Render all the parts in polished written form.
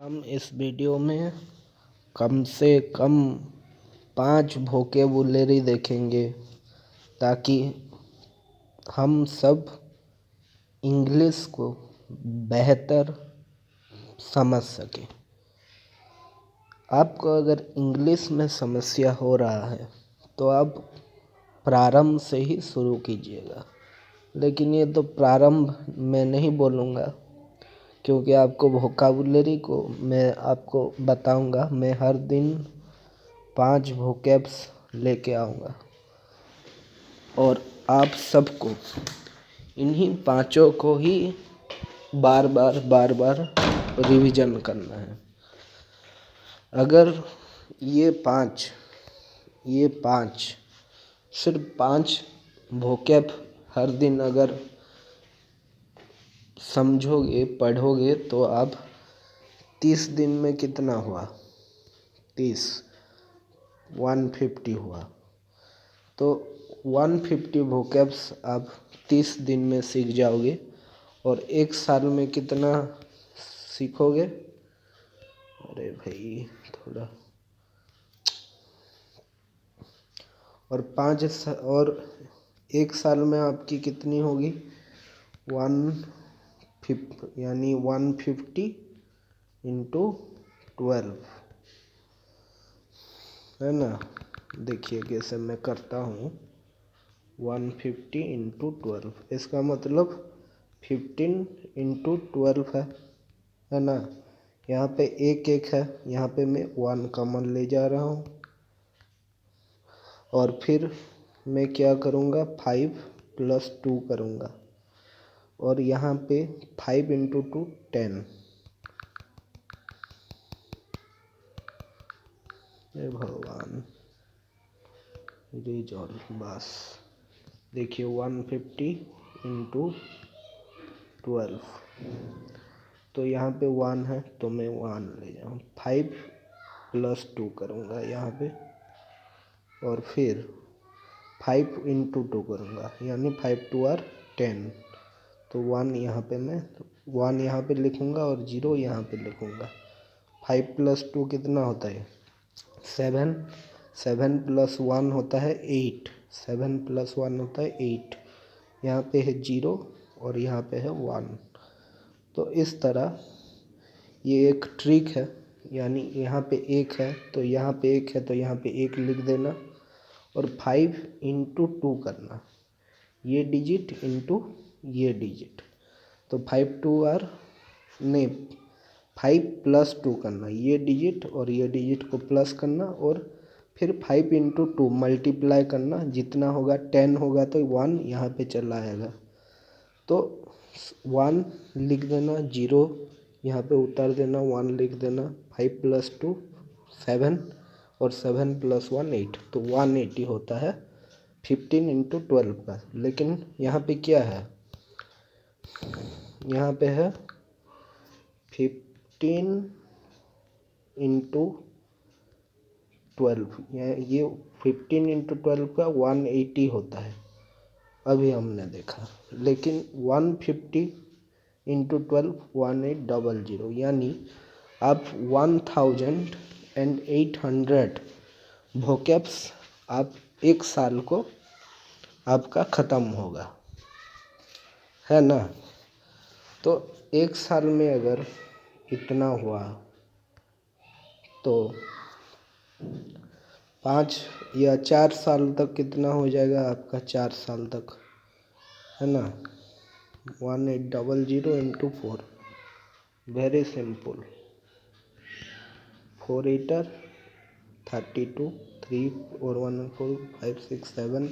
हम इस वीडियो में कम से कम 5 वोकेबुलरी देखेंगे ताकि हम सब इंग्लिश को बेहतर समझ सकें। आपको अगर इंग्लिश में समस्या हो रहा है तो आप प्रारंभ से ही शुरू कीजिएगा, लेकिन ये तो प्रारंभ में नहीं बोलूँगा क्योंकि आपको वोकाबुलरी को मैं आपको बताऊंगा। मैं हर दिन 5 वोकैब्स लेके आऊँगा और आप सबको इन्हीं पांचों को ही बार बार रिवीजन करना है। अगर ये पांच सिर्फ 5 वोकैब हर दिन अगर समझोगे, पढ़ोगे तो आप 30 दिन में कितना हुआ? 150 हुआ। तो 150 वोकैब्स आप 30 दिन में सीख जाओगे और 1 साल में कितना सीखोगे? अरे भाई थोड़ा और 1 साल में आपकी कितनी होगी? 150 इंटू 12 है ना। देखिए कैसे मैं करता हूँ। 150 इंटू 12 इसका मतलब 15 इंटू 12 है ना। यहाँ पे एक है, यहाँ पे मैं 1 कॉमन ले जा रहा हूँ और फिर मैं क्या करूँगा? 5 + 2 करूँगा और यहाँ पे 5 इंटू 2 10। हे भगवान, रिजॉल्व बस। देखिए 150 इंटू 12 तो यहाँ पे 1 है तो मैं 1 ले जाऊँ। 5 + 2 करूँगा यहाँ पे और फिर 5 इंटू 2 करूँगा, यानी 5 2 are 10। तो 1 यहाँ पे मैं 1 यहाँ पे लिखूँगा और 0 यहाँ पे लिखूँगा। 5 + 2 कितना होता है? 7। 7 + 1 होता है 8। 7 + 1 होता है 8। यहाँ पे है 0 और यहाँ पे है 1। तो इस तरह ये एक ट्रिक है, यानी यहाँ पे 1 है तो यहाँ पे 1 है तो यहाँ पे 1 लिख देना और 5 इंटू 2 करना, ये डिजिट इंटू ये डिजिट। तो 5 2 आर नहीं 5 + 2 करना, ये डिजिट और ये डिजिट को प्लस करना और फिर 5 इंटू 2 मल्टीप्लाई करना। जितना होगा 10 होगा तो 1 यहाँ पे चला आएगा तो 1 लिख देना, 0 यहाँ पे उतार देना, 1 लिख देना। 5 + 2 7 और 7 + 1 8 तो 180 होता है 15 इंटू 12 का। लेकिन यहाँ पे क्या है? यहाँ पे है 15 इंटू 12, ये 15 इंटू 12 का 180 होता है, अभी हमने देखा। लेकिन 150 इंटू 12 1800, यानी आप 1800 वोकैब्स आप 1 साल को आपका ख़त्म होगा, है ना। तो 1 साल में अगर इतना हुआ तो 5 या 4 साल तक कितना हो जाएगा आपका? 4 साल तक, है ना। 1800 इंटू 4, वेरी सिंपल। 4 8 32, 3 और 1 4 5 6 7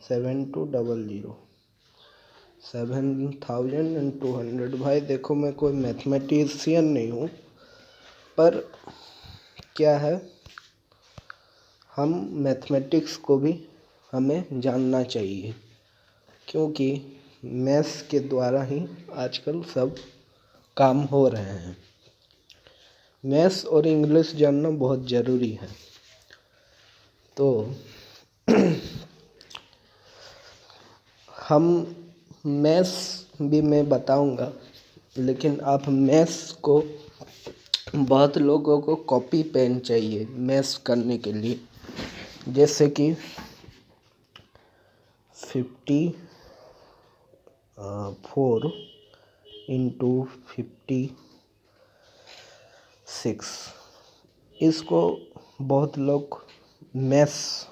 7 2 00 7200। भाई देखो मैं कोई मैथमेटिशियन नहीं हूँ, पर क्या है, हम मैथमेटिक्स को भी हमें जानना चाहिए क्योंकि मैथ्स के द्वारा ही आजकल सब काम हो रहे हैं। मैथ्स और इंग्लिश जानना बहुत ज़रूरी है। तो हम मैथ्स भी मैं बताऊंगा, लेकिन आप मैथ्स को बहुत लोगों को कॉपी पेन चाहिए मैथ्स करने के लिए, जैसे कि 54 इंटू 56, इसको बहुत लोग मैथ्स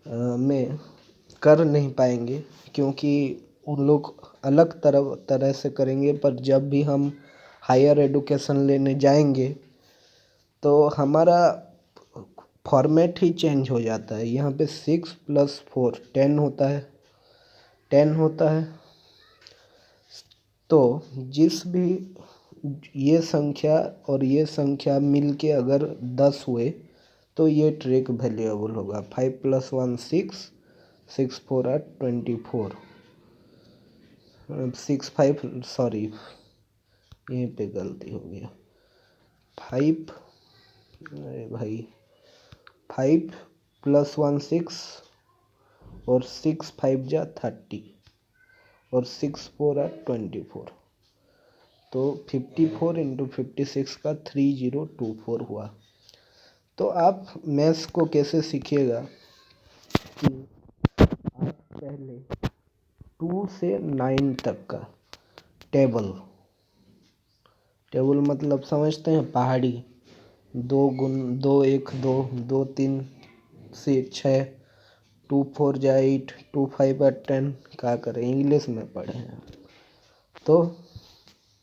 में कर नहीं पाएंगे क्योंकि उन लोग अलग तरह से करेंगे। पर जब भी हम हायर एडुकेशन लेने जाएंगे तो हमारा फॉर्मेट ही चेंज हो जाता है। यहाँ पे 6 + 4 10 होता है, 10 होता है। तो जिस भी ये संख्या और ये संख्या मिलके अगर 10 हुए तो ये ट्रिक वैल्यूएबल होगा। 5 + 1 6, 6 4 8 24, 6 5 सॉरी यहीं पे गलती हो गया। 5 अरे भाई 5 + 1 6 और 6 5 जा 30 और 6 4 8 24, तो 54 इंटू 56 का 3024 हुआ। तो आप मैथ्स को कैसे सीखिएगा कि आप पहले 2 से 9 तक का टेबल मतलब समझते हैं, पहाड़ी 2 × 2 1 2 2 3 से 6, 2 4 जा 8, 2 5 8 10, क्या करें इंग्लिश में पढ़े हैं। तो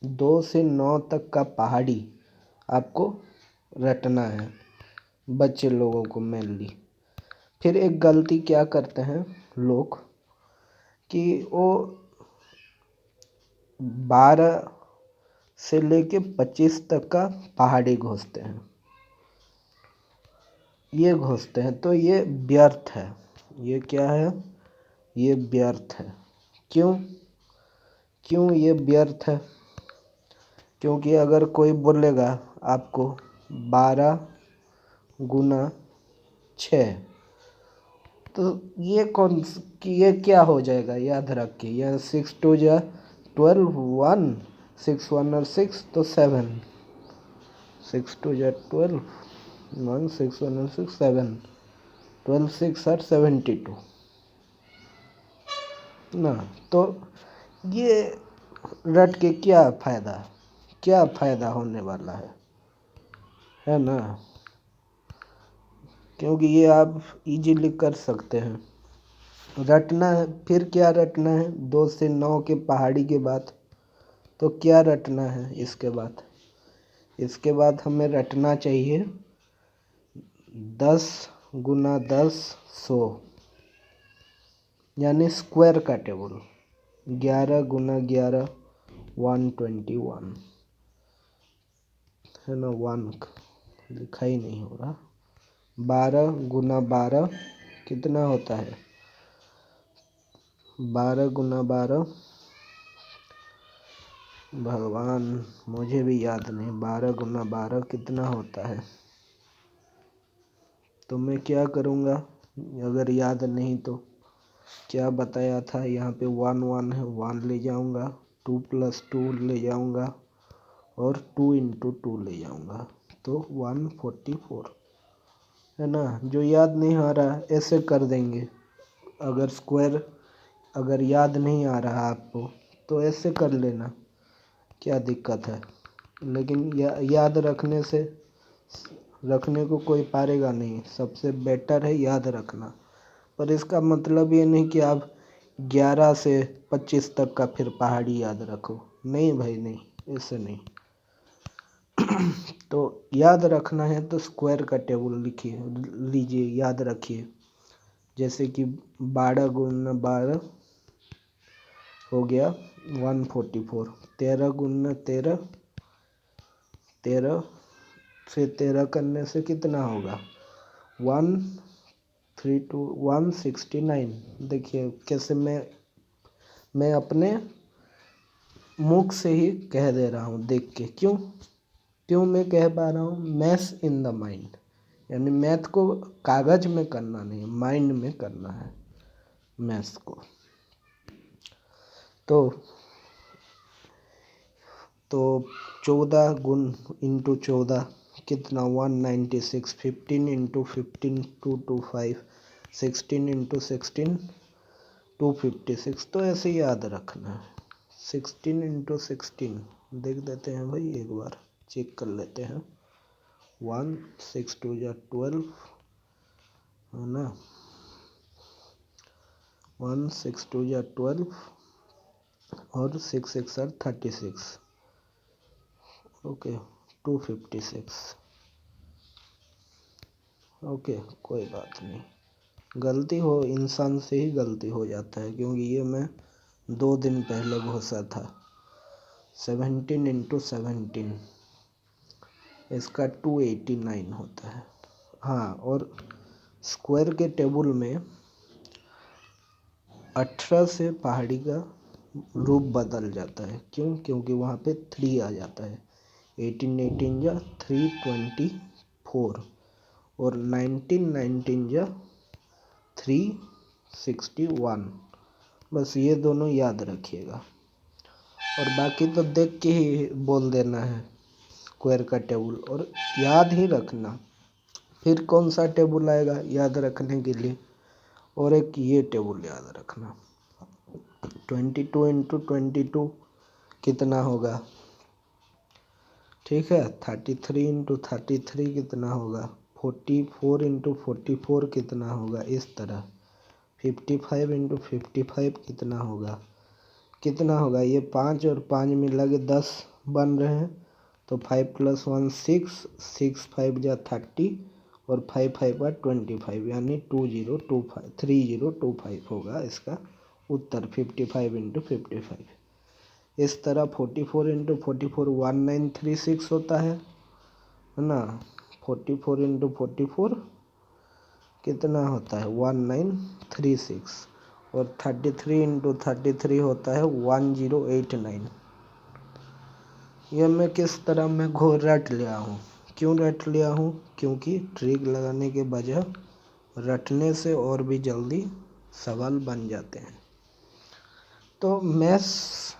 2 से 9 तक का पहाड़ी आपको रटना है, बच्चे लोगों को मेनली। फिर एक गलती क्या करते हैं लोग कि वो 12 से लेके 25 तक का पहाड़ी घोंसते हैं, ये घोंसते हैं तो ये व्यर्थ है। ये क्या है? ये व्यर्थ है। क्यों ये व्यर्थ है? क्योंकि अगर कोई बोलेगा आपको 12 × 6, तो ये क्या हो जाएगा? याद रखिए, यह 6 2 जा 12, 1 6 1 और 6 तो 7, 6 2 जा 12, 1 6 1 और 6 7, 12 6 8 72 ना। तो ये रट के क्या फ़ायदा होने वाला है ना? क्योंकि ये आप इजीली कर सकते हैं। रटना है, फिर क्या रटना है 2 से 9 के पहाड़ी के बाद? तो क्या रटना है इसके बाद? इसके बाद हमें रटना चाहिए 10 × 10 100, यानी स्क्वायर का टेबल। 11 × 11 121 है ना, 1 लिखा ही नहीं हो रहा। 12 × 12 कितना होता है? 12 × 12 भगवान मुझे भी याद नहीं, 12 × 12 कितना होता है? तो मैं क्या करूँगा अगर याद नहीं तो? क्या बताया था यहाँ पे 1 1 है, 1 ले जाऊँगा, 2 + 2 ले जाऊँगा और 2 × 2 ले जाऊँगा, तो 144 है ना। जो याद नहीं आ रहा ऐसे कर देंगे। अगर स्क्वायर अगर याद नहीं आ रहा आपको तो ऐसे कर लेना, क्या दिक्कत है? लेकिन याद रखने को कोई पारेगा नहीं। सबसे बेटर है याद रखना। पर इसका मतलब ये नहीं कि आप 11 से 25 तक का फिर पहाड़ी याद रखो। नहीं भाई नहीं, ऐसे नहीं। तो याद रखना है तो स्क्वायर का टेबल लीजिए, याद रखिए। जैसे कि 12 × 12 हो गया 144, 13 × 13, 13 से 13 करने से कितना होगा? 132 169। देखिए कैसे मैं अपने मुख से ही कह दे रहा हूँ देख के। क्यों मैं कह पा रहा हूँ? मैथ्स इन द माइंड, यानी मैथ को कागज में करना नहीं, माइंड में करना है मैथ्स को। तो तो 14 गुण इंटू 14 कितना 196, 15 इंटू 15 225, 16 इंटू 16 256। तो ऐसे याद रखना है। 16 इंटू 16 देख देते हैं भाई, एक बार चेक कर लेते हैं। 1 6 2 या 12 है ना, 1 6 2 या 12 और 6 6 are 36। ओके 256। ओके कोई बात नहीं, गलती हो इंसान से ही गलती हो जाता है, क्योंकि ये मैं 2 दिन पहले घोषा था। 17 इंटू 17 इसका 289 होता है। हाँ, और स्क्वायर के टेबल में 18 से पहाड़ी का रूप बदल जाता है। क्यों? क्योंकि वहाँ पे 3 आ जाता है। 18 18 या 324 और 19 19 या 361। बस ये दोनों याद रखिएगा, और बाकी तो देख के ही बोल देना है स्क्वायर का टेबल, और याद ही रखना। फिर कौन सा टेबल आएगा याद रखने के लिए, और एक ये टेबल याद रखना। 22 इंटू 22 कितना होगा? ठीक है, 33 इंटू 33 कितना होगा? 44 इंटू 44 कितना होगा? इस तरह 55 इंटू 55 कितना होगा? कितना होगा? ये 5 और 5 मिला के 10 बन रहे हैं, तो 5 + 1 6, 6 5 जा 30 और 5 5 का 25, यानी 2025 3025 होगा इसका उत्तर। 55 इंटू 55। इस तरह 44 इंटू 44 1936 होता है ना। 44 इंटू 44 कितना होता है? 1936। और 33 इंटू 33 होता है 1089। यह मैं किस तरह मैं रट लिया हूँ। क्यों रट लिया हूँ? क्योंकि ट्रिक लगाने के बजाय रटने से और भी जल्दी सवाल बन जाते हैं। तो मैथ्स